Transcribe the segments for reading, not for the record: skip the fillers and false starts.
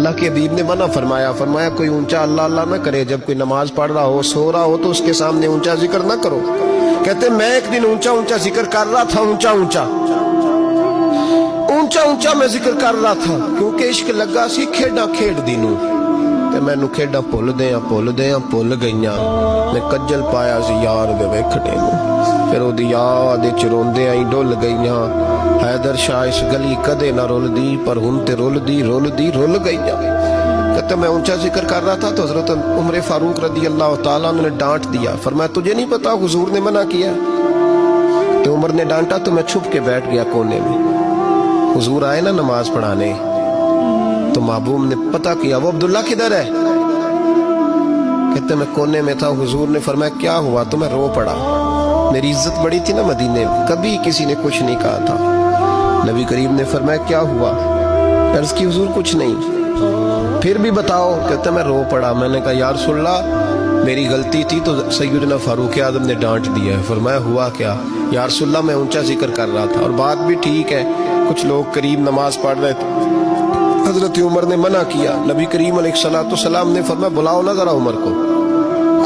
اللہ کے حبیب نے منع فرمایا، فرمایا کوئی اونچا اللہ اللہ نہ کرے، جب کوئی نماز پڑھ رہا ہو سو رہا ہو تو اس کے سامنے اونچا ذکر نہ کرو۔ کہتے میں ایک دن اونچا اونچا ذکر کر رہا تھا، اونچا اونچا میں ذکر کر رہا تھا، کیونکہ عشق لگا سی کھیڈا کھیڈ دینوں تے مینوں کھیڈا بھول گئیاں، میں کجل پایا سی یار دے ویکھنے نوں، پھر او دی یاد وچ روندیاں ہی ڈل گئیاں، حیدر شاہ اس گلی کدے نہ رول دی، پر ہن تے رول گئیاں۔ کہتے میں اونچا ذکر کر رہا تھا تو حضرت عمر فاروق رضی اللہ تعالیٰ عنہ نے ڈانٹ دیا، فرمایا تجھے نہیں پتا حضور نے منع کیا؟ تو عمر نے ڈانٹا تو میں چھپ کے بیٹھ گیا کونے میں۔ حضور آئے نا نماز پڑھانے تو محبوب نے پتا کیا وہ عبداللہ کدھر ہے؟ کہتے میں کونے میں تھا، حضور نے فرمایا کیا ہوا؟ تو میں رو پڑا، میری عزت بڑی تھی نا مدینے میں، کبھی کسی نے کچھ نہیں کہا تھا۔ نبی کریم نے فرمایا کیا ہوا؟ عرض کی حضور کچھ نہیں۔ پھر بھی بتاؤ؟ کہتا میں رو پڑا، میں نے کہا یا رسول اللہ میری غلطی تھی تو سیدنا فاروق اعظم نے ڈانٹ دیا ہے۔ فرمایا ہوا کیا؟ یا رسول اللہ میں اونچا ذکر کر رہا تھا، اور بات بھی ٹھیک ہے، کچھ لوگ قریب نماز پڑھ رہے تھے، حضرت عمر نے منع کیا، نبی کریم علیہ السلام نے فرمایا بلاؤ نہ ذرا عمر کو۔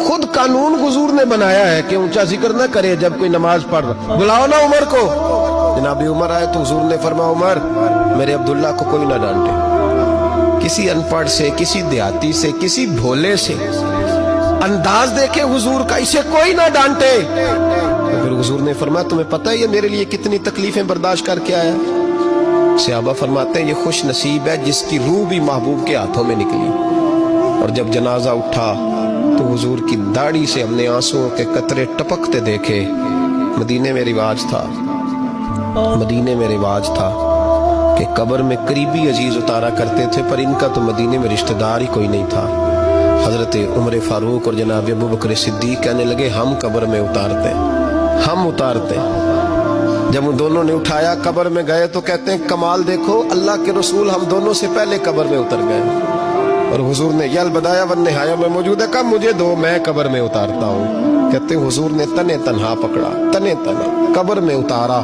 خود قانون حضور نے بنایا ہے کہ اونچا ذکر نہ کرے جب کوئی نماز پڑھ رہا، بلاؤ نا عمر کو۔ جناب عمر آئے تو حضور نے فرمایا عمر میرے عبداللہ کو کوئی نہ ڈانٹے، کسی ان پڑھ سے، کسی دیہاتی سے، کسی بھولے سے انداز دیکھے حضور کا، اسے کوئی نہ ڈانٹے۔ پھر حضور نے فرمایا تمہیں پتہ ہے یہ میرے لیے کتنی تکلیفیں برداشت کر کے آیا؟ صحابہ فرماتے ہیں یہ خوش نصیب ہے جس کی روح بھی محبوب کے ہاتھوں میں نکلی۔ اور جب جنازہ اٹھا تو حضور کی داڑھی سے ہم نے آنسوں کے قطرے ٹپکتے دیکھے۔ مدینے میں رواج تھا کہ قبر میں قریبی عزیز اتارا کرتے تھے، پر ان کا تو مدینے میں رشتہ دار ہی کوئی نہیں تھا۔ حضرت عمر فاروق اور جناب ابو بکر صدیق کہنے لگے ہم قبر میں اتارتے۔ جب ان دونوں نے اٹھایا قبر میں گئے تو کہتے ہیں کمال دیکھو اللہ کے رسول ہم دونوں سے پہلے قبر میں اتر گئے، اور حضور نے یا البدایہ والنہایہ میں موجود ہے، کب مجھے دو میں قبر میں اتارتا ہوں۔ کہتے ہیں حضور نے تنے تنہا پکڑا، تنے تنہا قبر میں اتارا،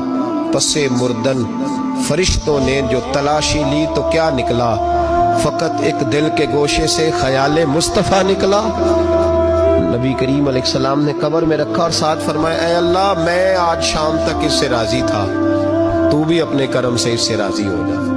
پسے مردن فرشتوں نے جو تلاشی لی تو کیا نکلا؟ فقط ایک دل کے گوشے سے خیال مصطفیٰ نکلا۔ نبی کریم علیہ السلام نے قبر میں رکھا اور ساتھ فرمایا اے اللہ میں آج شام تک اس سے راضی تھا، تو بھی اپنے کرم سے اس سے راضی ہو جا۔